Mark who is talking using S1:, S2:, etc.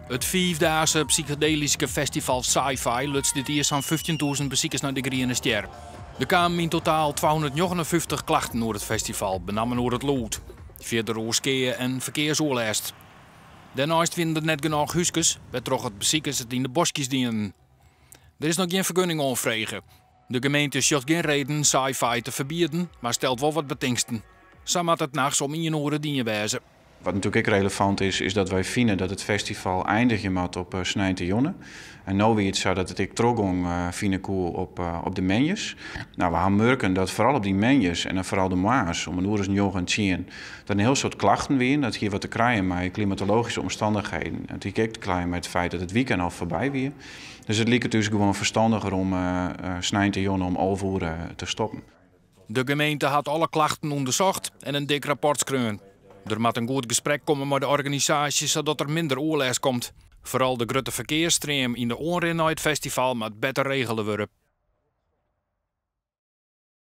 S1: Het vijfdaagse psychedelische festival Sci-Fi lutst dit jaar zo'n 15.000 bezoekers naar de Groene Ster. Er kwamen in totaal 259 klachten door het festival, benammen door het lood. Verder oorzaken en verkeersoorlast. Daarnaast vinden er net genoeg huisjes, waardoor het bezoekers het in de bosjes dienen. Er is nog geen vergunning aanvregen. De gemeente heeft geen reden Sci-Fi te verbieden, maar stelt wel wat betingsten. Zo moet het nachts om 1 uur dienen wijzen.
S2: Wat natuurlijk ook relevant is dat wij vinden dat het festival eindigen moet op 9 juni. En nu weer het zo dat het ik teruggang vinden op de menjes. Nou, we gaan merken dat vooral op die menjes en dan vooral de maas om 9:00 dat een heel soort klachten weer. Dat hier wat te krijgen met klimatologische omstandigheden. Het hier ook te krijgen met het feit dat het weekend al voorbij weer. Dus het lijkt dus gewoon verstandiger om 9 juni om 11 uur te stoppen.
S1: De gemeente had alle klachten onderzocht en een dik rapport schreeuwen. Er moet een goed gesprek komen met de organisatie zodat er minder oorlog komt. Vooral de grote verkeersstroom in de aanrit naar het festival moet beter regelen worden.